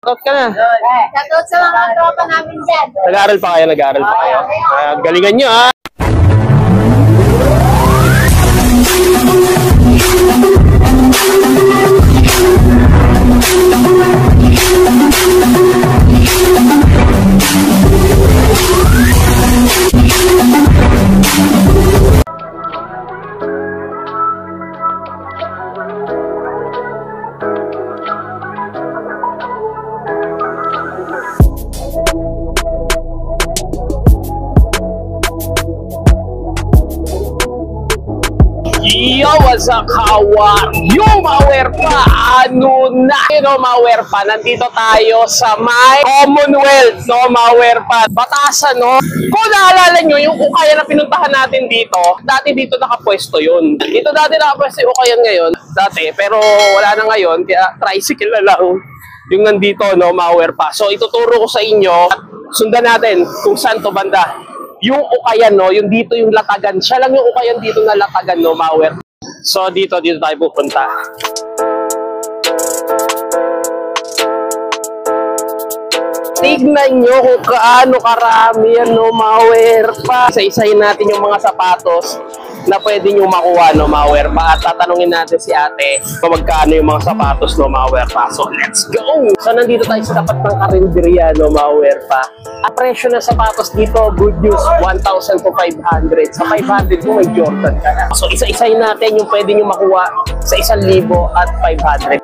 Shoutout ka na. Shoutout sa mga tropa namin dyan. Nag-aaral pa kayo, nag-aaral pa kayo. Galingan nyo, ha? Yo, what's up, kawar? Yo, mawerpa! Ano na? No, mawerpa, nandito tayo sa may Commonwealth, no, mawerpa. Batasan, no? Kung naalala nyo, yung ukaya na pinuntahan natin dito, dati dito nakapwesto yun. Dito dati nakapwesto yung ukayan ngayon, dati, pero wala na ngayon, kaya tricycle na lang yung nandito, no, mawerpa. So, ituturo ko sa inyo, sundan natin kung saan to banda. Yung ukayan, no, yung dito yung latagan. Siya lang yung ukayan dito na latagan, no, mawer. So, dito tayo pupunta. Tignan nyo kung kaano karami yan, no, mawer pa. Isa-isahin natin yung mga sapatos na pwede nyo makuha, no, mawer pa. At tatanungin natin si ate kung magkano yung mga sapatos, no, mawer pa. So, let's go! So, nandito tayo sa tapat ng karinderya, no, mawer pa. Ang presyo ng sapatos dito, good news, 1,000 to 500. Sa 500 mo, may Jordan ka na. So, isa-isahin natin yung pwede nyo makuha sa 1,000 at 500.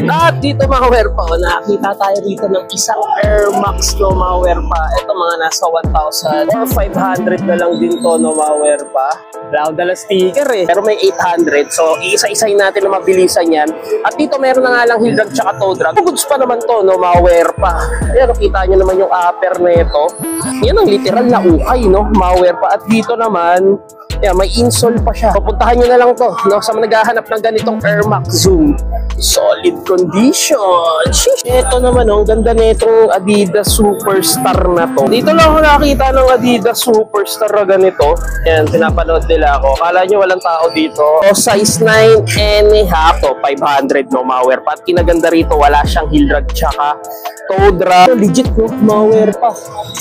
At dito, mga werpa, nakakita tayo dito ng isang Air Max, no, mga werpa. Ito mga nasa 1,000 or 500 na lang din to, no, mga werpa. Wala akong dala sticker eh, pero may 800. So, isa-isahin natin na mabilisan yan. At dito, meron na nga lang heel drag tsaka toe drag. Goods pa naman to, no, mga werpa. Ayan, nakita nyo naman yung upper na ito. Yan ang literal na ukay, no, mga werpa. At dito naman, yeah, may insole pa siya. Pupuntahan nyo na lang to, no, sa mga naghahanap ng ganitong Air Max Zoom. Solid condition. Sheesh. Ito naman, oh, ang ganda nitong Adidas Superstar na to. Dito lang ako nakakita ng Adidas Superstar na ganito. Yan, pinapanood nila ako. Akala nyo walang tao dito. So, size 9.5 to 500, no, mawer pa. At kinaganda rito, wala siyang heel drag tsaka toe drag. Legit, no, mawer pa.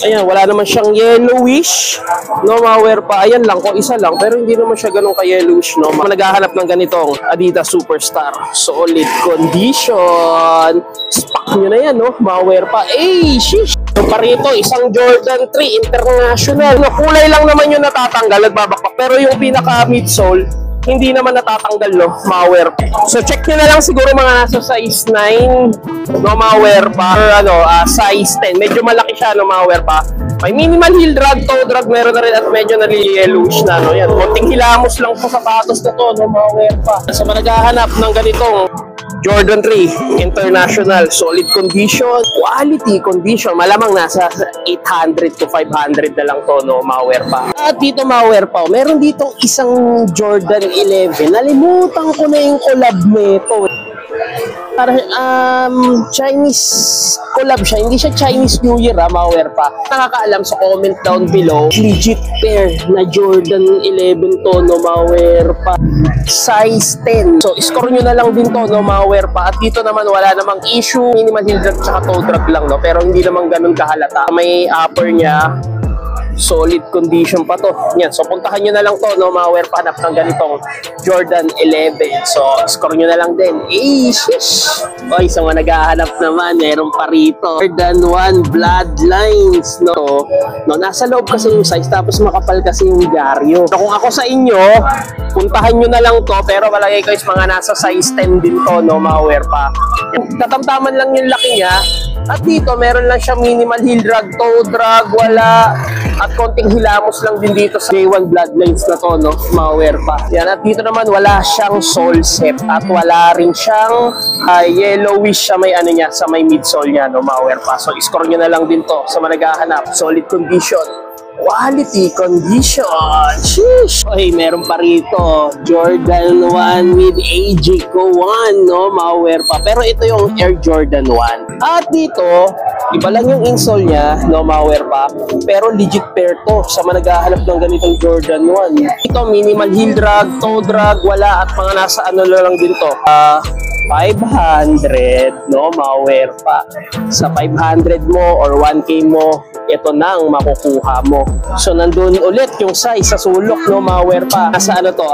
Ayan, wala naman siyang yellowish, no, mawer pa. Ayan lang, kung isa lang, pero hindi naman siya ganun ka-yellowish, no. Naghahanap ng ganitong Adidas Superstar. Solid condition. Spak nyo na yan, no, mawer pa. Eh, shish. So, pa rito, isang Jordan 3 International. No, kulay lang naman yung natatanggal at babakbak. Pero yung pinaka midsole, hindi naman natatanggal, no, mawer. So, check nyo na lang siguro mga nasa size 9, no, mawer pa. Or ano, size 10. Medyo malaki siya, no, mawer pa. May minimal heel drag, toe drag, meron na rin at medyo nali-yellowish na, no. Yan, konting hilamos lang sa sapatos na to, no, mawer pa. So, managhahanap ng ganitong Jordan 3 International, solid condition, quality condition, malamang nasa 800 to 500 na lang to, no, mawer pa. At dito, mawer pa, meron ditong isang Jordan 11, nalimutan ko na yung collab nito. Chinese collab siya, hindi siya Chinese New Year, mawer pa. Nakakaalam sa comment down below, legit pair na Jordan 11 to, no, mawer pa. Size 10. So, score nyo na lang din to, no, mawer pa. At dito naman, wala namang issue. Minimal heel drag tsaka toe drag lang, no. Pero hindi naman ganun kahalata. May upper niya. Solid condition pa to. Yan. So, puntahan nyo na lang to, no, mawer pa. Hanap ng ganitong Jordan 11. So, score nyo na lang din. Eh, shish. Oy, sa mga naghahanap naman, meron pa rito Jordan 1 Bloodlines, no. No, nasa loob kasi yung size, tapos makapal kasi yung dyaryo. So, kung ako sa inyo, puntahan nyo na lang to, pero malagay ko is mga nasa size 10 din to, no, mawer pa. Katamtaman lang yung laki niya. At dito, meron lang siya minimal heel drag, toe drag, wala. At konting hilamos lang din dito sa J1 Bloodlines na to, no, mawer pa. Yan, at dito naman wala siyang sole set. At wala rin siyang yellowish siya may ano niya, sa may midsole niya, no, mawer pa. So, score nyo na lang din to sa managhahanap. Solid condition. Quality condition. Sheesh. Okay, meron pa rito Jordan 1 with AJ Ko 1, no, mawer pa. Pero ito yung Air Jordan 1. At dito, Iba lang yung insole niya, no, mga wear pa. Pero legit pair to sa mga naghahanap ng ganitong Jordan 1. Ito, minimal heel drag, toe drag, wala. At mga nasa ano lang din to. 500, no, mga wear pa. Sa 500 mo or 1K mo, ito na ang makukuha mo. So, nandun ulit yung size sa sulok, no, mga wear pa. Nasa ano to,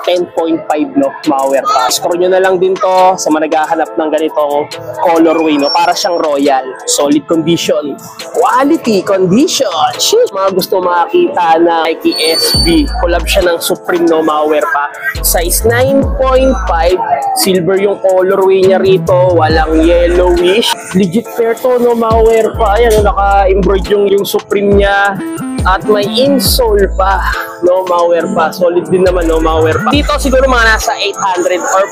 10.5, no, mga wear pa. Score nyo na lang din to sa mga naghahanap ng ganitong colorway, no, para siyang royal. Solid condition. Quality condition. Shit. Mga gusto makakita na Nike SB. Collab siya ng Supreme, no, mga wear pa. Size 9.5. Silver yung colorway niya rito. Walang yellowish. Legit pair to, no, mga wear pa. Ayan, naka-embroid yung Supreme niya. At may insole pa, no, mga wear pa. Solid din naman, no, mga wear pa. Dito siguro mga nasa 800 or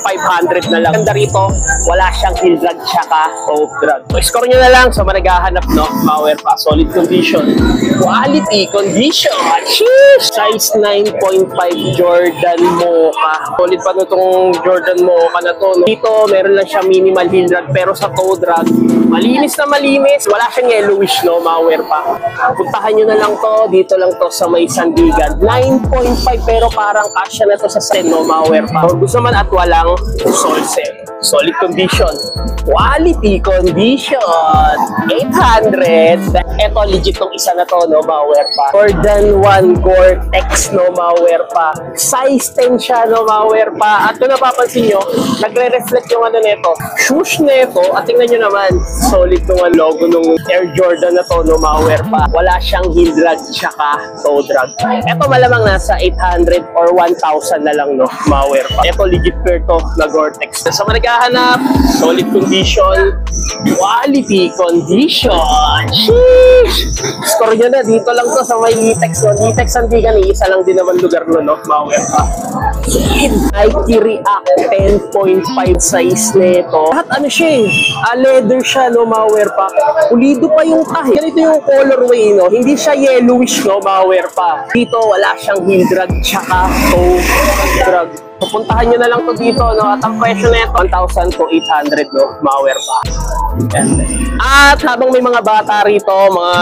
500 na lang. Ganda rito, wala siyang heel drag tsaka toe drag. So, score nyo na lang sa managahanap, no, mga wear pa. Solid condition. Quality condition. Sheesh! Size 9.5 Jordan Mocha. Solid pa no itong Jordan Mocha na to, no? Dito, meron lang siya minimal heel drag, pero sa toe drag, malinis na malinis. Wala siyang yellowish, no, mga wear pa. Puntahan nyo na lang to. Dito lang to sa may Sandigan. 9.5 pero parang kasya na to sa sen, no, mga wear pa. Or gusto man at walang sole set. Solid condition. Quality condition. 800. Ito legit tong isa na to, no, mga wear pa. Jordan 1 Gore-Tex, no, mga wear pa. Size 10 siya, no, mga wear pa. At kung napapansin nyo, nagre-reflect yung ano nito. Shoes nito. At tingnan nyo naman, solid tong logo nung Air Jordan na to, no, mga wear pa. Wala siyang heel drag tsaka toe drag. Ito malamang nasa 800 or 1,000 na lang, no, mga wear pa. Ito legit pair to na Gore-Tex. Sa mga naghahanap, solid condition, quality condition. Sheesh! Score nyo na, dito lang to sa may Litex, no. Litex Sandigan, isa lang din naman lugar, no, mga wear pa. Nike React 10.5 size nito. Lahat ano siya leather siya, no, mga wear pa. Pulido pa yung tahi. Ganito yung colorway, no. Hindi siya yellowish, no, mga wear pa. Dito wala siyang heel drag tsaka toe drag. Pupuntahan nyo na lang to dito, no. At ang presyo nito 1,000 to 800, no, mga wear pa. At habang may mga bata rito, mga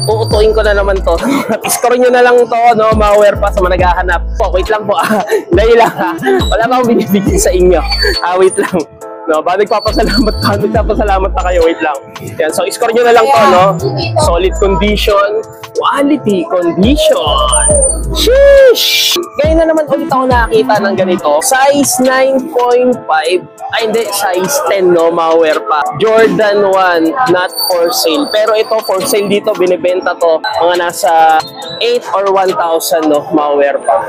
uutuin ko na naman to. Score nyo na lang to, no, mga wear pa sa mga naghahanap. Wait lang po. Dahil lang, wala pa akong binibigyan sa inyo. Wait lang. No, ba nagpapasalamat na kayo, wait lang. Yan, so score nyo na lang to, no. Solid condition, quality condition. Sheesh! Ngayon na naman ulit ako nakakita ng ganito. Size 9.5, ay hindi, size 10, no, mga wear pa. Jordan 1, not for sale. Pero ito, for sale dito, binibenta to mga nasa 8 or 1,000, no, mga wear pa.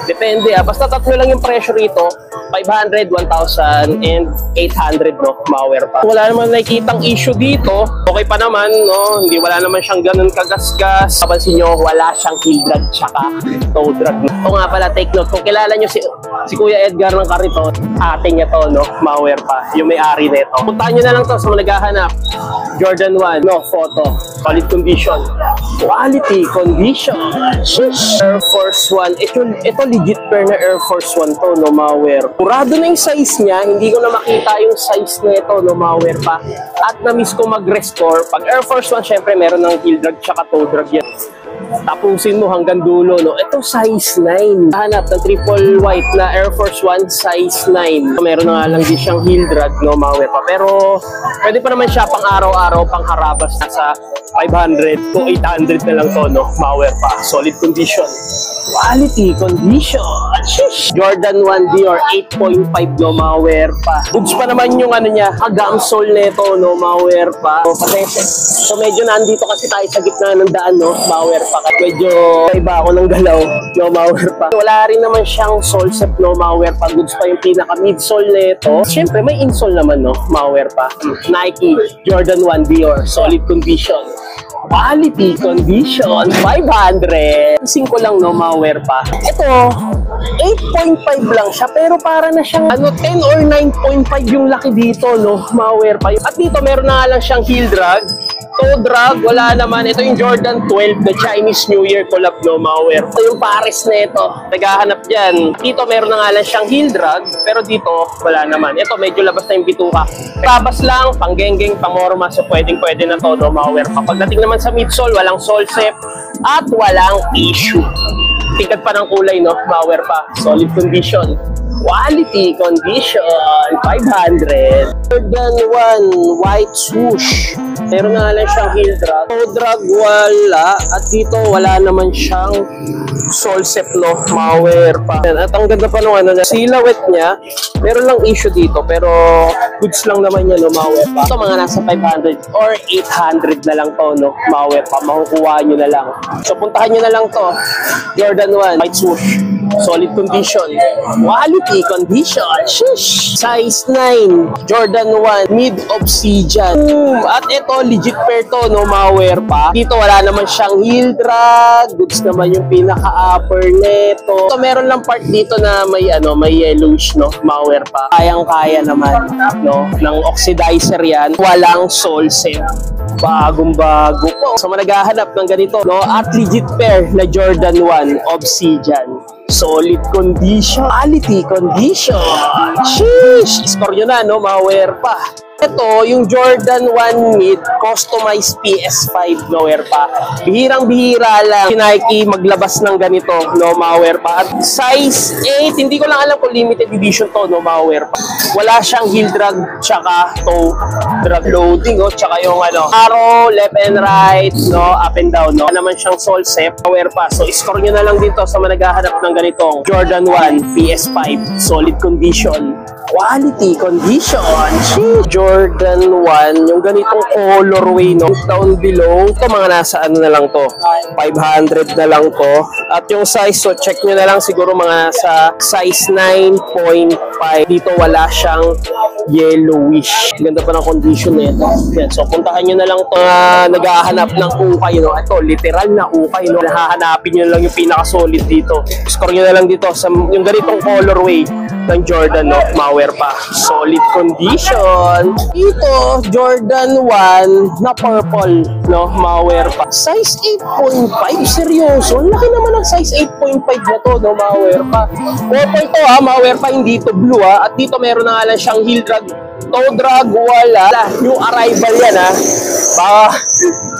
Depende, basta tatlo lang yung presyo rito. 500, 1,000, and 800, no, mga wear pa. Wala naman nakikitang issue dito. Okay pa naman, no, wala naman siyang ganun kagasgas. Kapansin nyo, wala siyang heel drag tsaka toe drag. O nga pala, take note, kung kilala nyo si Kuya Edgar ng Kariton, ate niya to, no, mga wear pa, yung may-ari nito. Puntahan nyo na lang to sa mga naghahanap. Jordan 1, no, photo, solid condition, quality condition. Air Force 1, ito legit pair na Air Force 1 to, no, mga wear. Kurado na yung size niya, hindi ko na makita yung size nito, no, mga wear pa. At na-miss ko mag-restore. Pag Air Force 1, syempre meron ng heel drag tsaka toe drag yan. Tapusin mo hanggang dulo, no. Ito size 9. Hanap ng triple white na Air Force 1 size 9. Meron na nga lang din siyang heel drag, no, mga wear pa. Pero pwede pa naman siya pang araw-araw, pang harabas na sa 500 to 800 na lang to, no, mga wear pa. Solid condition, quality condition. Shish! Jordan 1 Dior 8.5, no, mga wear pa. Goods pa naman yung ano niya, gum sole nito, no, mga wear pa. So medyo nandito kasi tayo sa gitna ng daan, no, mga wear pa. Medyo iba ako ng galaw, no, mga wear pa. Wala rin naman siyang sole set, no, mga wear pa. Goods pa yung pinaka midsole nito. Siyempre may insole naman, no, mga wear pa. Nike Jordan 1 Dior, solid condition, quality condition, 500. 5 lang, no, mga wear pa. Ito 8.5 lang siya, pero para na siyang 10 or 9.5 yung laki dito, no, mga wear pa. At dito meron na nga lang siyang heel drag, Toe Drag, wala naman. Ito yung Jordan 12, the Chinese New Year collab, no, mga Ito yung Paris na ito. Naghahanap dyan. Dito meron na nga lang siyang heel drag, pero dito wala naman. Ito medyo labas na yung bituka. Labas lang, panggenggeng, pamorma, so pwedeng-pwede na to, no, mga Pagdating naman sa midsole, walang sole sep at walang issue. Tingkat pa ng kulay, no, mga solid condition. Quality condition, 500. Jordan 1, white swoosh. Meron na lang siyang heel drag. Toe drag, wala. At dito, wala naman siyang sole sep, no, mga At ang ganda pa nung silhouette niya, meron lang issue dito, pero goods lang naman yan, no, mga Ito, mga nasa 500 or 800 na lang to, no, mga makukuha nyo na lang. So, puntahan nyo na lang to. Jordan 1, white swoosh. Solid condition. Quality condition. Shish. Size 9. Jordan 1. Mid obsidian. At ito, legit pair to, no, mga Dito wala naman siyang heel drag. Goods naman yung pinaka-upper neto. So, meron lang part dito na may, may yellowish, no, mga Kayang-kaya naman, no, ng oxidizer yan. Walang sole sep. Bagong-bago po. So, naghahanap ng ganito, no, at legit pair na Jordan 1 obsidian. Solid condition. Quality condition. Sheesh! Score nyo na, no? Mga Ito, yung Jordan 1 Mid customized PS5, no, Bihirang-bihira lang si Nike maglabas ng ganito, no, mga At size 8, hindi ko lang alam kung limited edition to, no, mga Wala siyang heel drag, tsaka toe drag loading, tsaka yung arrow, left and right, no, up and down, no. Naman siyang sole sep, mga So, score nyo na lang dito sa managhahanap ng ganitong Jordan 1 PS5, solid condition. Quality condition. Jordan 1, yung ganitong colorway, no, down below. Ito, mga nasa na lang to, 500 na lang to. At yung size, so check nyo na lang siguro mga sa size 9.5. Dito wala siyang yellowish. Ganda pa ng condition na ito. Yan, so puntahan nyo na lang to. Naghahanap ng ukay, no. Ito, literal na ukay, no. Nahahanapin nyo lang yung pinaka-solid dito. Score nyo na lang dito sa yung ganitong colorway ng Jordan, no, solid condition. Ito, Jordan 1 na purple, no, size 8.5. Seryoso, laki naman ng size 8.5 na to, no, purple to, ha, hindi to blue, ha. At dito meron na nga lang siyang heel drag. Toe drag, wala. Yung arrival yan, ha.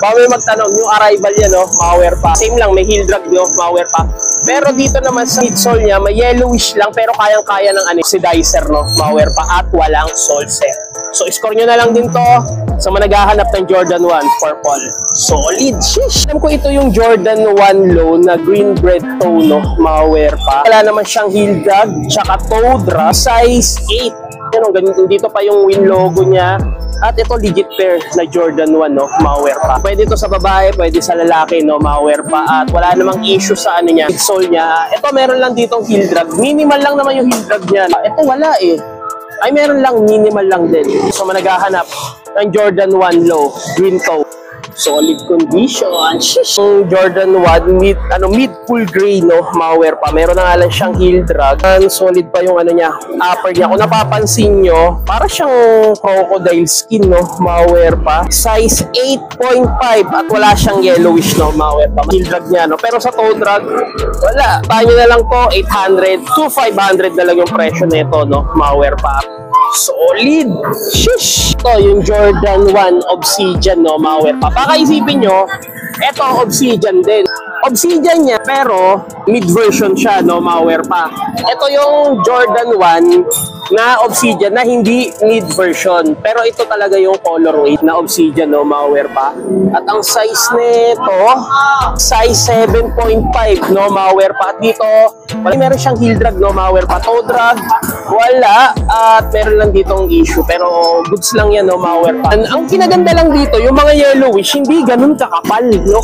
Baka may magtanong, yung arrival yan, no, same lang, may heel drag, no, Pero dito naman sa midsole niya, may yellowish lang, pero kayang-kaya ng oxidizer, no, at walang sole sep. So, score nyo na lang din to sa managhahanap ng Jordan 1 purple. Solid, shish! Alam ko ito yung Jordan 1 low na green bread toe, no, Wala naman siyang heel drag, tsaka toe drag, size 8. Ganito, dito pa yung win logo niya. At ito legit pair na Jordan 1, no, Pwede ito sa babae, pwede sa lalaki, no, At wala namang issue sa niya, midsole niya. Ito meron lang ditong heel drag. Minimal lang naman yung heel drag niya. Ito wala eh. Ay meron lang, minimal lang din. So managhahanap ng Jordan 1 low, green toe. Solid condition. Shish. Jordan 1 mid full gray, no, Meron na nga lang siyang heel drag. Solid pa yung niya, upper niya. Kung napapansin nyo, para siyang crocodile skin, no, Size 8.5 at wala siyang yellowish, no, Heel drag niya, no. Pero sa toe drag, wala. Tayo na lang to 800 to 500 na lang yung presyo nito, no, solid. Shish! Ito yung Jordan 1 Obsidian, no, Baka isipin nyo, ito Obsidian din. Obsidian niya, pero mid-version siya, no, Ito yung Jordan 1 na Obsidian na hindi mid-version. Pero ito talaga yung colorway na Obsidian, no, At ang size nito, size 7.5, no, At dito, meron siyang heel drag, no, Toe drag, wala. At meron lang ditong issue. Pero goods lang yan, no, Ang kinaganda lang dito, yung mga yellowish, hindi ganun kakapal, no,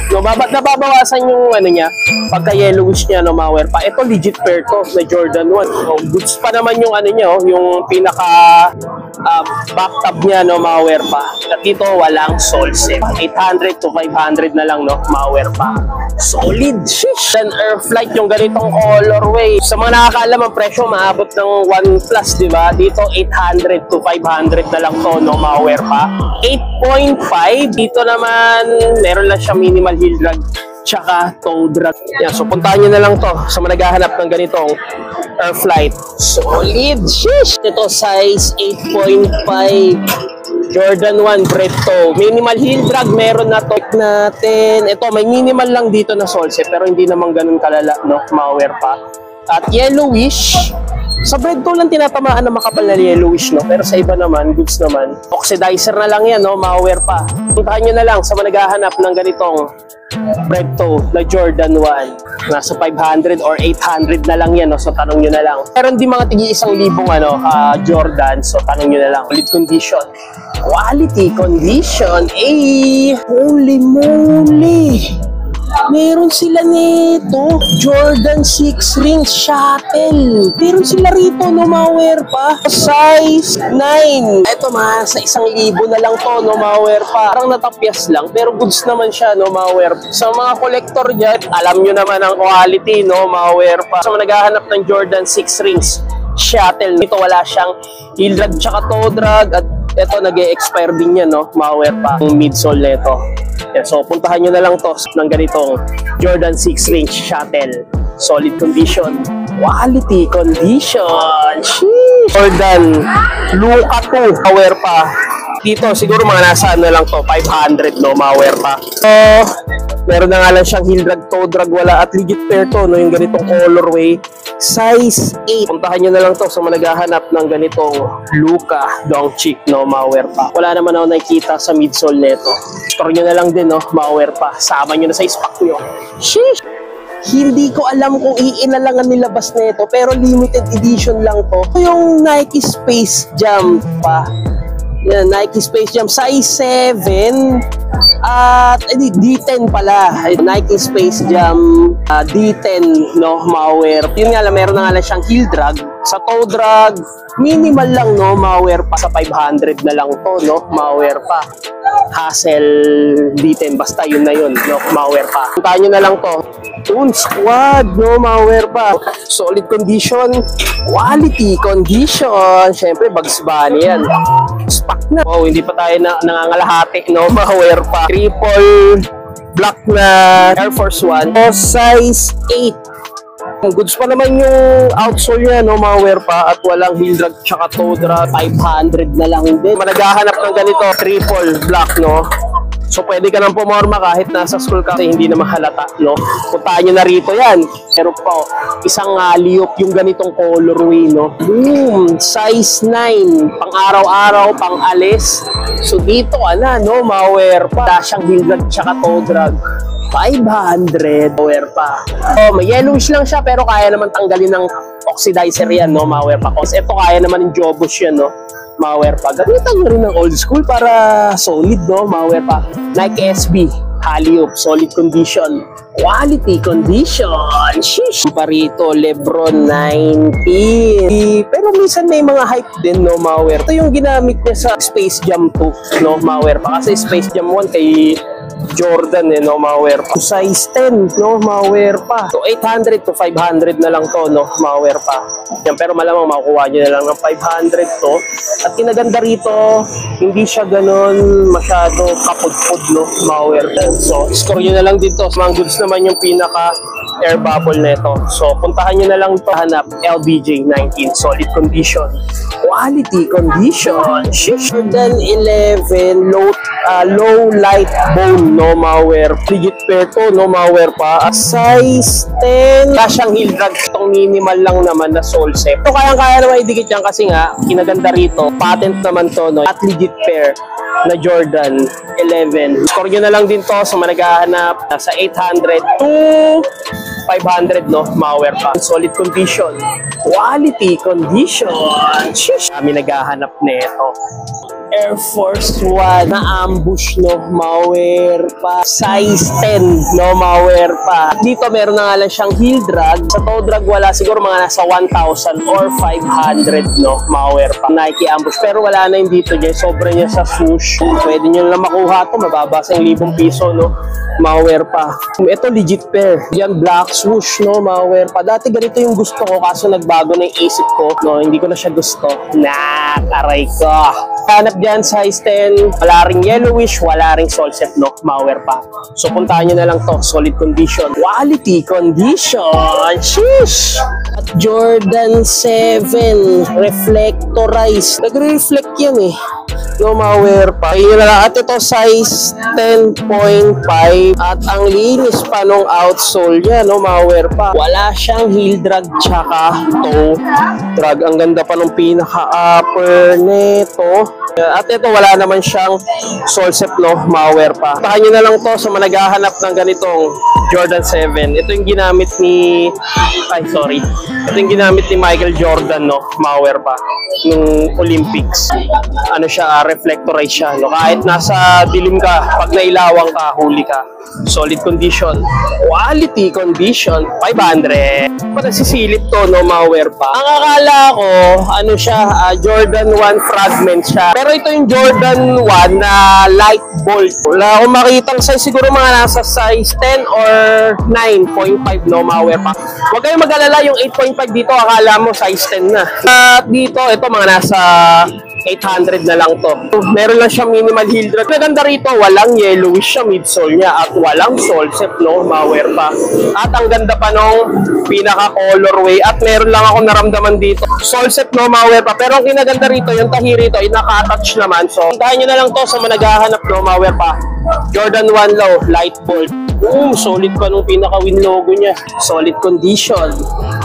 No, nababawasan yung niya, pagka yellowish niya, no, Ito legit pair to na Jordan 1. So, goods pa naman yung niya, yung pinaka bathtub niya, no, mga werpa. At dito, walang solsep. 800 to 500 na lang, no, mga werpa. Solid, shish! Then Airflight yung ganitong colorway. Sa mga nakakaalam, ang presyo maabot ng 1 plus, di ba? Dito, 800 to 500 na lang to, no, mga werpa. 8.5. Dito naman, meron lang siya minimal heel drag tsaka toe drag. Yan, so puntahan nyo na lang to sa mga naghahanap ng ganitong Airflight. Solid, shish! Ito, size 8.5. Jordan 1 bread toe. Minimal heel drag, meron na to natin. Ito, may minimal lang dito na solse, pero hindi naman ganun kalala, no? Mauwear pa. At yellowish. Sa bread toe lang tinatamaan na makapal na yellowish, no? Pero sa iba naman, goods naman. Oxidizer na lang yan, no? Mauwear pa. Puntahan nyo na lang sa mga naghahanap ng ganitong bread toe na Jordan 1. Nasa 500 or 800 na lang yan, no? So tanong nyo na lang. Meron din mga tigi 1,000 Jordan, so tanong nyo na lang. Solid condition, quality condition. Holy moly, meron sila nito Jordan 6 rings shuttle. Meron sila rito, no, mauwear pa. Size 9. Ito mga sa 1,000 na lang to, no, mauwear pa. Parang natapyas lang, pero goods naman siya, no, mauwear. Sa mga collector dyan, alam nyo naman ang quality, no, mauwear pa. Sa mga naghahanap ng Jordan 6 rings shuttle, ito wala siyang heel drag tsaka toe drag. At ito nag-e-expire din yan, no, mauwear pa ang midsole nito. Yeah, so puntahan nyo na lang to ng ganitong Jordan 6 range shuttle. Solid condition, quality condition. Sheesh. Jordan Luka 2 mauwear pa. Dito siguro mga nasa ano lang to, 500, no, mauwear pa. So meron na nga lang siyang heel drag, toe drag, wala. At legit pair to, no, yung ganitong colorway. Size 8. Puntahan nyo na lang to sa mga naghahanap ng ganitong Luka long chick, no, mauwear pa. Wala naman ako nakikita sa midsole neto. Store nyo na lang din, no, mauwear pa. Sama nyo na sa stock nyo. Sheesh! Hindi ko alam kung iinalangan nilabas nito, pero limited edition lang to. Ito yung Nike Space Jam pa. Yan, Nike Space Jam size 7 at D10 pala. Nike Space Jam D10, no, mauwear. Yun nga lang, meron na nga lang siyang heel drag. Sa toe drag, minimal lang, no, mauwear pa. Sa 500 na lang to, no, mauwear pa. Hassle D10, basta yun na yun, no, mauwear pa. Puntahan nyo na lang to. Toon Squad, no, mauwear pa. Solid condition, quality condition. Siyempre, Bugs Bunny yan. Stock na. Oh, hindi pa tayo nangangalahati, no, mauwear pa. Triple black na Air Force 1. So, size 8. Goods pa naman yung outsole niya, no, mauwear pa. At walang heel drag tsaka toe drag. 500 na lang din. Managhahanap ng ganito, triple black, no. So pwede ka nang pumorma kahit nasa school ka kasi hindi na mahalata, no. Puntahan nyo na rito yan. Pero po, isang liyop yung ganitong colorway, no. Boom! Size 9. Pang araw-araw, pang alis. So dito, no, mauwear pa. Wala siyang heel drag tsaka toe drag. 500 mauwear pa. So, may yellowish lang siya pero kaya naman tanggalin ng oxidizer yan, no, mauwear pa. Kasi ito kaya naman yung Jobos yan, no, mauwear pa. Gamitan nyo rin ng old school para solid, no, mauwear pa. Nike SB Haliop, solid condition, quality condition. Sheesh! Pa rito, Lebron 19. Pero minsan may mga hype din, no, mauwear. Ito yung ginamit niya sa Space Jam 2, no, mauwear pa. Kasi Space Jam 1 kay Jordan, no, mauwear pa. Size 10, no, mauwear pa. So 800 to 500 na lang to, no, mauwear pa. Yan, pero malamang makukuha nyo na lang ng 500 to. At kinaganda rito, hindi siya ganun masyado kapod-pod, no, mauwear pa. So score nyo na lang dito. Mga goods naman yung pinaka air bubble neto. So puntahan nyo na lang to, hanap LBJ 19, solid condition, quality condition. Shish! Jordan 11 low light bone, no, mauwear. Legit pair to, no, mauwear pa. Size 10. Wala siyang heel drag. Itong minimal lang naman na sole set. So kayang-kaya naman idikit yan kasi nga kinaganda rito. Patent naman to, no, at legit pair na Jordan 11. Score nyo na lang din to sa managahanap sa 800 to 500, no, mauwear pa. Solid condition, quality condition. Shish! Kami naghahanap nito. Air Force 1 na ambush, no, malware pa. Size 10, no, malware pa. Dito meron na nga lang siyang heel drag. Sa toe drag wala, siguro mga nasa 1,000 or 500, no, malware pa. Nike ambush, pero wala na yung dito dyan. Sobra niya sa swoosh. Pwede nyo lang makuha ito, mababa sa 1,000 piso, no, malware pa. Ito legit pair. Yan, black swoosh, no, malware pa. Dati ganito yung gusto ko, kaso nagbago na yung isip ko, no, hindi ko na siya gusto. Aray ko. Hanap dyan, size 10. Wala ring yellowish, wala ring sol set, no, malware pa. So, puntahan nyo na lang to. Solid condition. Quality condition. Sheesh! At Jordan 7. Reflectorized. Nagre-reflect yan eh. No, malware pa. Ayun na lang. At ito, size 10.5. At ang linis pa nung outsole niya, no, malware pa. Wala siyang heel drag tsaka toe drag. Ang ganda pa nung pinaka-upper nito. At ito, wala naman siyang sole set, no, malware pa. Tahan nyo na lang to sa mga naghahanap ng ganitong Jordan 7. Ito yung ginamit ni... Ito yung ginamit ni Michael Jordan, no, malware pa. Nung Olympics. Ano siya, reflectorize siya, no? Kahit nasa dilim ka, pag nailawang ka, huli ka. Solid condition. Quality condition. 500. Nagsisilip to, no, malware pa. Ang akala ko, ano siya, Jordan 1 fragment siya. Pero ito yung Jordan 1 na light bolt. Wala akong makitang size, siguro mga nasa size 10 or 9.5, no, malware pa. Huwag kayong mag-alala, yung 8.5 dito, akala mo size 10 na. At dito, ito mga nasa 800 na lang to. Meron lang siya minimal heel drag. Maganda rito, walang yellowish siya midsole niya at walang sole set, no, malware pa. At ang ganda pa nung pinaka colorway at meron lang ako naramdaman dito. Sole set, no, malware pa. Pero ang kinaganda rito, yung tahi rito ay naka-attach naman. So, puntahan nyo na lang to sa mga naghahanap, no, malware pa. Jordan 1 low, light bolt. Solid pa nung pinaka-win logo niya. Solid condition.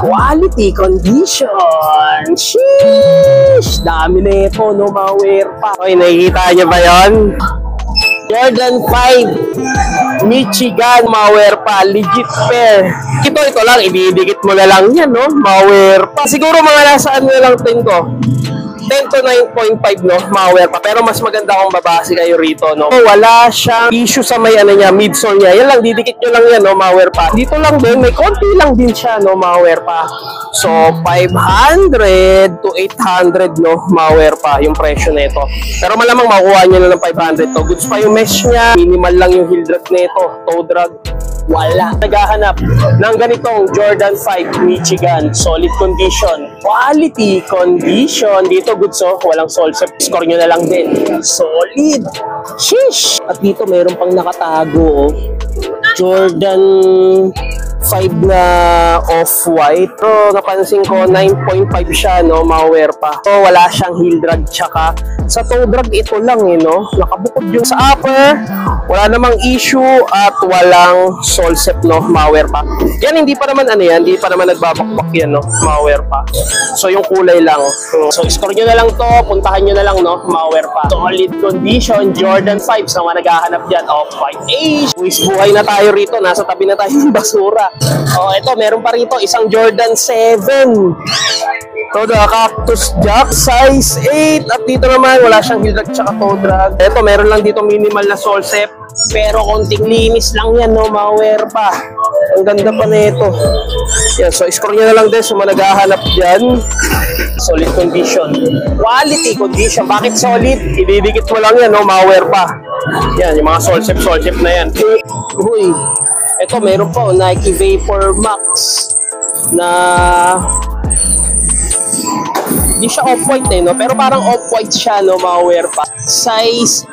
Quality condition. Sheesh! Dami na ito, no, malware pa. Okay, nakikita niyo ba yun? Jordan 5 Michigan, malware pa. Legit pair. Ito lang, ididikit mo na lang yan, no, malware pa. Siguro mga nasa ano lang tingin ko, 10 to 9.5, no, malware pa. Pero mas maganda kung babase kayo rito, no. Wala siyang issue sa may ano niya, midsole niya. Yan lang, didikit nyo lang yan, no, malware pa. Dito lang din, may konti lang din siya, no, malware pa. So, 500 to 800, no, malware pa yung presyo nito. Pero malamang makuha nyo na ng 500 to. Goods pa yung mesh niya. Minimal lang yung heel drag nito. Toe drag. Wala. Naghahanap ng ganitong Jordan 5 Michigan. Solid condition. Quality condition. Dito goods, oh. Walang sole set. Score nyo na lang din. Solid. Sheesh. At dito mayroon pang nakatago, oh. Jordan 5 na off-white. Pero napansin ko 9.5 siya, no, malware pa. So wala siyang heel drag tsaka sa toe drag ito lang, eh, no. Nakabukod yung sa upper. Wala namang issue at walang sole set, no, malware pa. Yan hindi pa naman ano yan, hindi pa naman nagbabakbak yan, no, malware pa. So yung kulay lang. So score nyo na lang to, puntahan nyo na lang, no, malware pa. Solid condition, Jordan 5 sa mga naghahanap dyan. Off-white age. Buwis buhay na tayo rito, nasa tabi na tayo ng basura. Oh, ito, meron pa rito isang Jordan 7. Ito, the Cactus Jack, size 8. At dito naman, wala siyang heel drag tsaka toe drag. Ito, meron lang dito minimal na sole set. Pero konting linis lang yan, no, malware pa. Ang ganda pa nito. Yan, so score nyo na lang din sa mga naghahanap dyan. Solid condition. Quality condition. Bakit solid? Ididikit mo lang yan, no, malware pa. Yan, yung mga sole set na yan. Uy. Ito, meron pa, oh, Nike Vapor Max na hindi siya off-white, eh, no? Pero parang off-white siya, no, malware pa. Size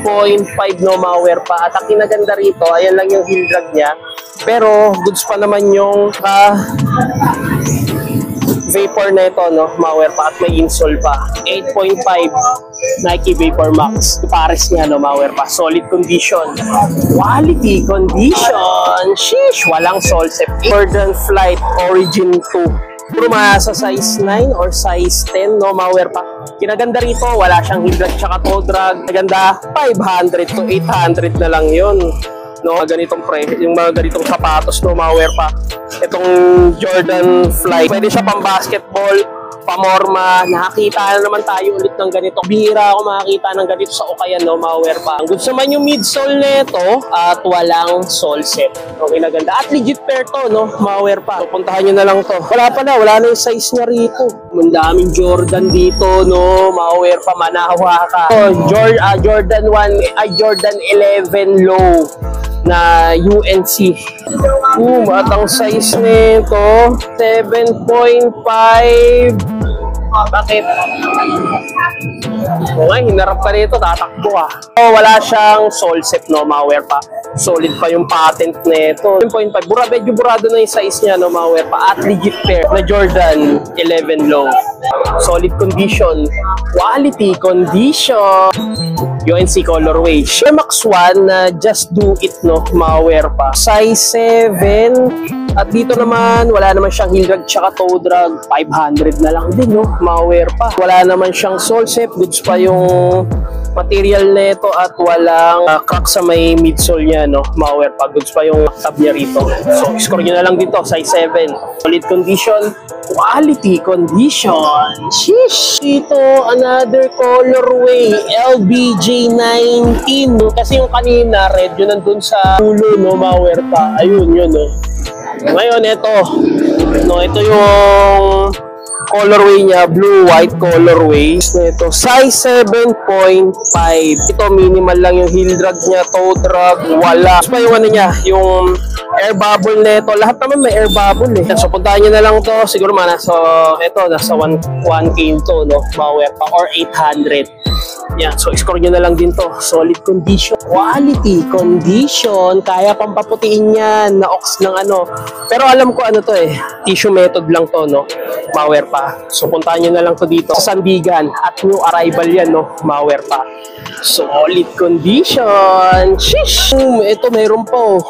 8.5, no, malware pa. At ang kinaganda rito, ayan lang yung heel drag niya. Pero goods pa naman yung vapor na ito, no, malware pa. At may insole pa. 8.5 Nike Vapor Max. Pares niya, no, malware pa. Solid condition. Quality condition. Sheesh! Walang sole set. Jordan Flight Origin 2. Puro mga sa size 9 or size 10, no, malware pa. Kinaganda rito, wala siyang heel drag tsaka toe drag. Kinaganda, 500 to 800 na lang yun. No, ganitong yung mga ganitong sapatos, no, malware pa. Itong Jordan Flight, pwede siya pang basketball pamorma. Nakakita na naman tayo ulit ng ganito. Bihira ako makakita ng ganito sa Ukayan, no, mga werpa. Ang goods naman yung midsole nito at walang sole set. Okay na ganda. At legit pair to, no, mga werpa. So, puntahan nyo na lang to. Wala na yung size niya rito. Ang daming Jordan dito, no, mga werpa. Manahawa ka. Jordan 11 low na UNC. At ang size nito 7.5. Bakit? Okay, hinarap ka rito, tatakbo ka. Wala siyang sole set, no, mga werpa. Solid pa yung patent nito. 7.5. Medyo burado na yung size niya, no, mga werpa. At legit pair na Jordan 11 low. Solid condition. Quality condition. UNC colorway. Air Max 1 na just do it, no, mga werpa. Size 7. At dito naman, wala naman siyang heel drag tsaka toe drag. 500 na lang din, no, mga werpa. Wala naman siyang sole set. Goods pa yung material nito at walang crack sa may midsole niya, no, mga werpa. Goods pa yung tab niya rito. So, score nyo na lang dito, size 7. Solid condition. Quality condition. Sheesh! Dito, another colorway. LBJ19. Kasi yung kanina, red yun nandun sa ulo, no, mga werpa. Ayun, yun, no. Ngayon, ito. No, ito yung colorway niya, blue-white colorway. Ito, size 7.5. Ito, minimal lang yung heel drag niya, toe drag, wala. Tapos pa yung ano niya, yung air bubble nito. Lahat naman may air bubble eh. So, puntahan nyo na lang to. Siguro man, nasa 1K to, no? Bawet pa, or 800. Yan, so score nyo na lang din to. Solid condition. Quality condition. Kaya pang paputiin yan. Na-ox ng ano. Pero alam ko ano to eh. Tissue method lang to, no? Malware pa. So puntahan nyo na lang to dito. Sa Sandigan. At new arrival yan, no? Malware pa. Solid condition. Sheesh! Ito mayroon po.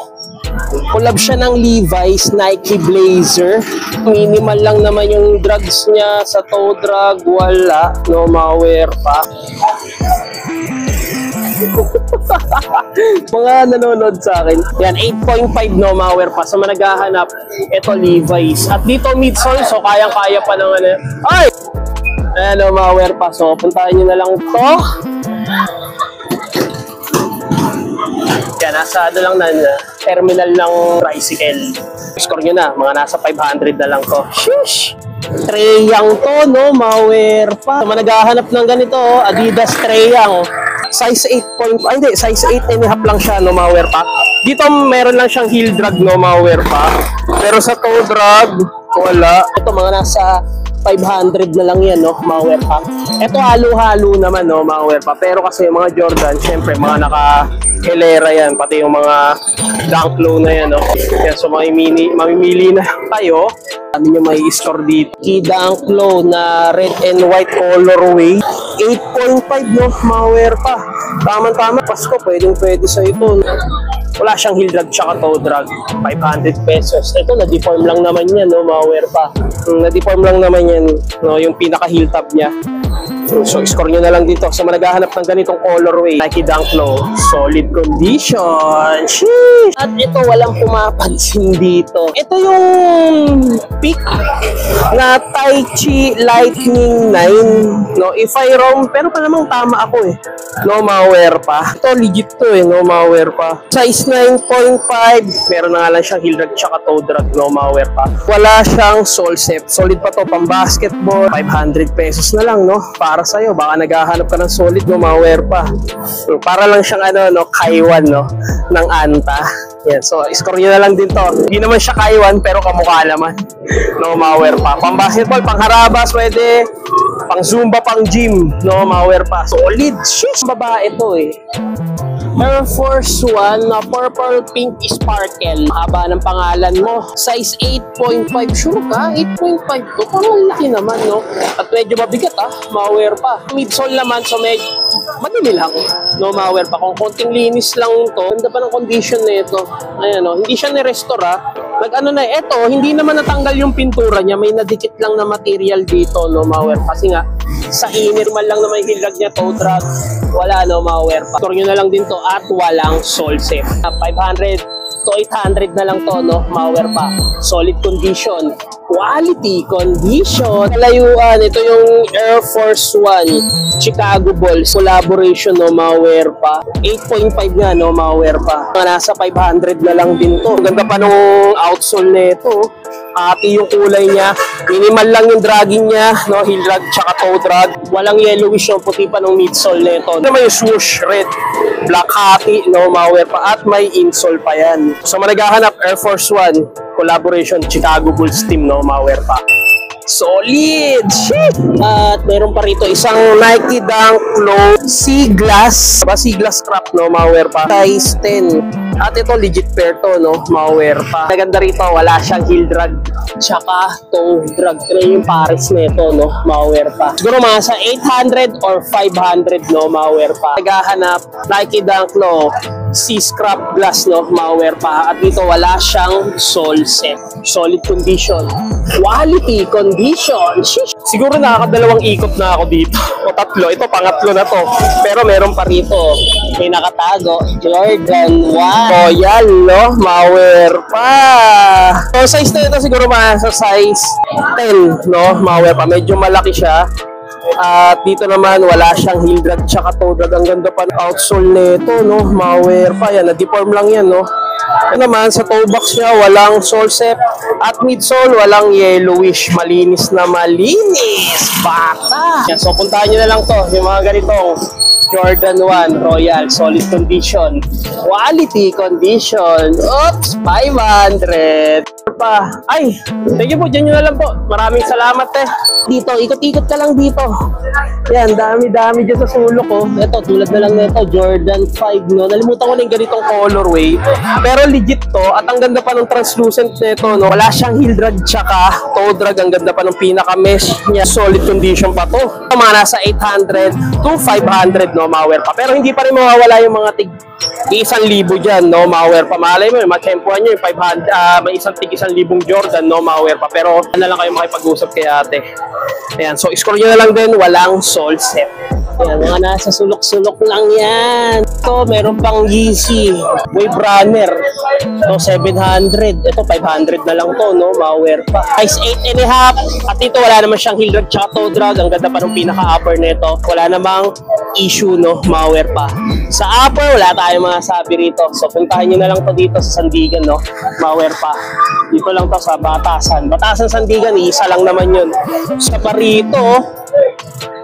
Collab siya ng Levi's Nike Blazer. Minimal lang naman yung drugs niya. Sa toe drag, wala. No, malware pa. Mga nanonood sa akin. Yan, 8.5 no, malware pa. Sa mga naghahanap, ito Levi's. At dito midsole, so kayang-kaya pa naman. Ay! Ayan no, malware pa. So, puntahan nyo na lang to. Yan, nasa ano lang na terminal ng tricycle. Score nyo na, mga nasa 500 na lang to. Sheesh! Treyang to, no? Malware pa. So, naghahanap ng ganito, Adidas Treyang. Size 8.5, hindi, size 8.5 lang siya, no? Malware pa. Dito, meron lang siyang heel drag, no? Malware pa. Pero sa toe drag, wala. Ito, mga nasa 500 na lang yan, no? Malware pa. Ito, halo-halo naman, no? Malware pa. Pero kasi yung mga Jordan, syempre, mga naka-hilera yan. Pati yung mga Dunk Low na yan, no? Kaya so, mamimili na tayo. Sabi nyo may score dito. Dunk Low na red and white colorway. 8.5, no? Malware pa. Tama-tama. Pasko, pwedeng-pwede sa ito. Wala siyang heel drag tsaka toe drag. 500 pesos. Ito, na-deform lang naman yan, no? Malware pa. Na-deform lang naman yan, no? Yung pinaka-heel tab niya. So, score nyo na lang dito. Sa naghahanap ng ganitong colorway, Nike Dunk Low. Solid condition. Sheesh! At ito, walang pumapansin dito. Ito yung peak na Tai Chi Lightning 9. No, if I wrong, pero pa namang tama ako eh. No, malware pa. Ito, legit to eh. No, malware pa. Size 9.5. Meron na nga lang siyang heel drag tsaka toe drag. No, malware pa. Wala siyang sole set. Solid pa to, pang basketball. 500 pesos na lang, no? Para sa'yo, baka naghahanap ka ng solid, no? Malware pa. Para lang siyang ano, no? Kaiwan, no? Ng Anta. Yan, so score nyo na lang din to. Hindi naman siya Kaiwan, pero kamukha naman. No, malware pa. Pang basketball, pang harabas, pwede. Pang zumba, pang gym. No, malware pa. Solid. Sheesh! Babae to eh. Air Force 1 na purple pink sparkle. Haba ng pangalan mo. Size 8.5. Sure ka? 8.5 to. Parang laki naman, no? At medyo mabigat, malware pa. Midsole naman, so medyo madali lang. No, malware pa. Kung konting linis lang to, ganda pa ng condition na ito. Ayan, no? Hindi siya ni-restore, Nag-ano na, ito, hindi naman natanggal yung pintura niya. May nadikit lang na material dito, no, malware. Kasi nga, sa inner man lang naman yung hilag niya, toe drag. Wala, no, malware pa. Score nyo na lang din to at walang sole set. 500 to to 800 na lang to, no? Malware pa. Solid condition. Quality condition. Kalayuan, ito yung Air Force One Chicago Bulls collaboration, no? Malware pa. 8.5 nga, no? Malware pa. Nasa 500 na lang din to. Ganda pa nung outsole nito. Ati yung kulay niya. Minimal lang yung dragging niya, no? Heel drag tsaka toe drag. Walang yellowish yung puti pa ng midsole nito. May swoosh red, black hati, no? Malware pa. At may insole pa yan. So managahanap Air Force One collaboration Chicago Bulls team, no? Malware pa. Solid! Shit! At meron pa rito isang Nike Dunk Low Sea-Glass. Sea-Glass crop, no? Malware pa. Size 10. At ito legit pair to, no? Malware pa. Maganda rito, wala siyang heel drag tsaka toe drag. Ito yung pares nito, no? Malware pa. Siguro mga sa 800 or 500, no? Malware pa. Naghahanap Nike Dunk Low Sea Scrap Glass, no? Malware pa. At dito wala siyang sole set. Solid condition. Quality condition. Shish. Siguro nakakadalawang ikot na ako dito. O tatlo. Ito pangatlo na to. Pero meron pa rito. May nakatago. Jordan 1. Royal, no? Malware pa. So size na ito siguro sa size 10, no? Malware pa. Medyo malaki siya. At dito naman wala siyang heel drag tsaka toe drag. Ang ganda pa ng outsole nito, no? Malware pa yan. Na-deform lang yan, no? Ito naman sa toe box niya walang sole set at midsole walang yellowish. Malinis na malinis. Bata. Yan, so puntahan nyo na lang to. Yung mga ganitong Jordan 1 Royal solid condition. Quality condition. Oops, 500 pa. Ay, thank you po. Diyan nyo na lang po. Maraming salamat Dito, ikot-ikot ka lang dito. Yan, dami-dami dyan sa sulok ko. Ito, tulad na lang nito, Jordan 5, no? Nalimutan ko na yung ganitong colorway. Pero legit to. At ang ganda pa ng translucent nito, no? Wala siyang heel drag tsaka toe drag. Ang ganda pa ng pinaka-mesh niya. Solid condition pa to. Mga nasa 800 to 500, no? Malware pa. Pero hindi pa rin mawawala yung mga 1,000 dyan, no? Malware pa. Malay mo, matsempuan nyo yung 500, may isang 1,000 Jordan, no? Malware pa. Pero ano lang kayo makipag-usap kay ate. Ayan, so score nyo na lang din, walang sole set. Ayan, mga nasa sulok-sulok lang yan. Ito, meron pang Yeezy Wave Runner. Ito, 700. Ito, 500 na lang to, no? Malware pa. Size 8.5. At ito, wala naman siyang heel drag tsaka toe drag. Ang ganda pa ng pinaka-upper nito. Wala namang issue, no? Malware pa. Sa upper, wala tayong mga sabi rito. So, puntahan nyo na lang to dito sa Sandigan, no? Malware pa. Dito lang to sa Batasan. Batasan, Sandigan, isa lang naman yun. Sa Parito,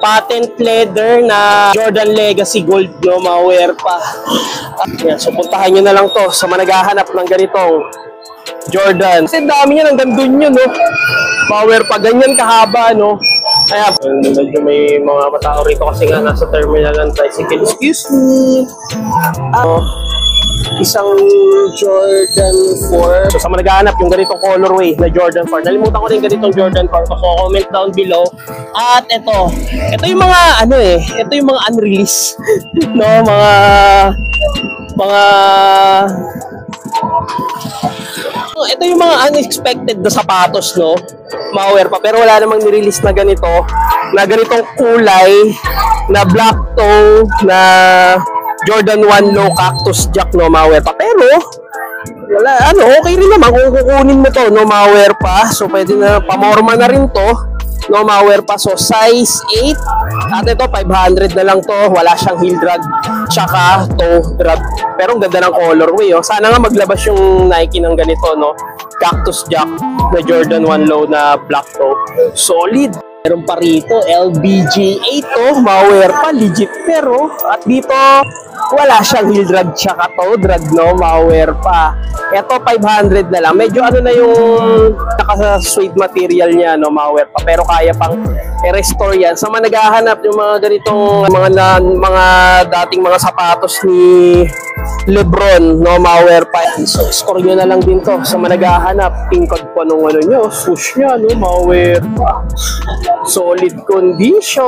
patent leather na Jordan Legacy Gold, no? Malware pa. Yan, so puntahan nyo na lang to sa managahanap ng ganitong Jordan. Kasi dami yan, hanggang dun yun, no? Malware pa, ganyan kahaba, no? Kaya, medyo may mga matao rito kasi nga nasa terminal ng tricycle. Excuse me. Isang Jordan 4. So sa managahanap yung ganitong colorway na Jordan 4. Nalimutan ko rin ganitong Jordan 4. So comment down below. At ito yung mga ito yung mga unreleased no, ito yung mga unexpected na sapatos, no? Malware pa. Pero wala namang nirelease na ganitong kulay na black toe na Jordan 1 Low Cactus Jack, no? Malware pa. Pero wala, okay rin naman kung kukunin mo to, no? Malware pa. So pwede na, pamorma na rin to, no? Malware pa. So size 8. At ito 500 na lang to. Wala siyang heel drag tsaka toe drag. Pero ang ganda ng colorway, oh. Sana nga maglabas yung Nike ng ganito, no? Cactus Jack na Jordan 1 Low na black toe. Solid. Meron pa rito, LBJ 8 to, malware pa, legit pero. At dito, wala siyang heel drag tsaka toe drag, no? Malware pa. Ito, 500 na lang. Medyo na yung naka-suede material niya, no? Malware pa. Pero kaya pang i-restore yan. Sa mga naghahanap yung mga ganitong, mga dating mga sapatos ni Lebron, no? Malware pa. So, score nyo na lang din to. Sa mga naghahanap, tingkad pa nung nyo, swoosh niya, no? Malware pa. Solid condition.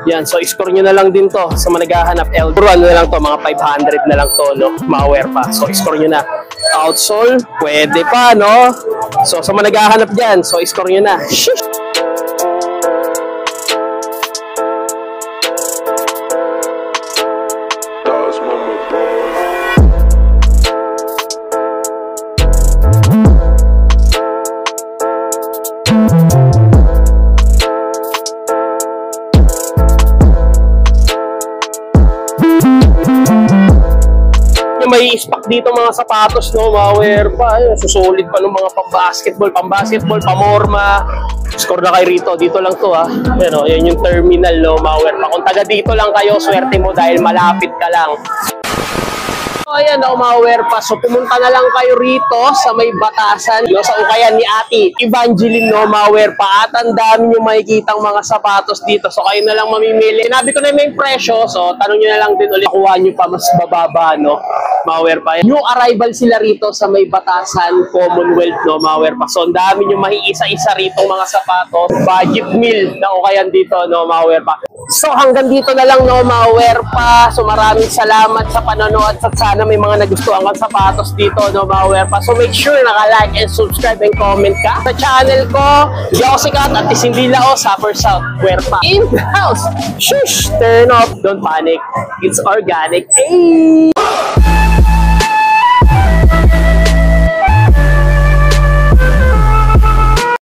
Yan, so score nyo na lang din to sa mga naghahanap. Ano na lang to, mga 500 na lang to, no? Malware pa. So score nyo na. Outsole, pwede pa, no? So sa mga naghahanap dyan, so score nyo na. Shish! may stock dito mga sapatos, no, mga werpa. Ayun, susulit pa ng mga pang-basketball, pamorma. Score na kayo rito. Dito lang to, ha. Pero, yan yung terminal, no, mga werpa. Kung taga dito lang kayo, swerte mo dahil malapit ka lang. Ayan, mga werpa. So, pumunta na lang kayo rito sa may batasan, no, sa ukayan ni Ate Evangeline, no, mga werpa. At ang dami nyo makikitang mga sapatos dito. So, kayo na lang mamimili. Sinabi ko na may presyo. So, tanong nyo na lang din ulit. Kuha nyo pa mas bababa, no, mga werpa. New arrival sila rito sa may batasan, Commonwealth, no, mga werpa. So, ang dami nyo maiisa-isa rito mga sapatos. Budget meal na ukayan dito, no, mga werpa. So, hanggang dito na lang, no, mga werpa. So, maraming salamat sa panonood at sana may mga nagustuhan kang sapatos dito, no, mga werpa. So, make sure naka-like and subscribe and comment ka sa channel ko. Di ako sikat at isindila o Supper South Werpa in the house. Shush! Turn off. Don't panic. It's organic. Hey!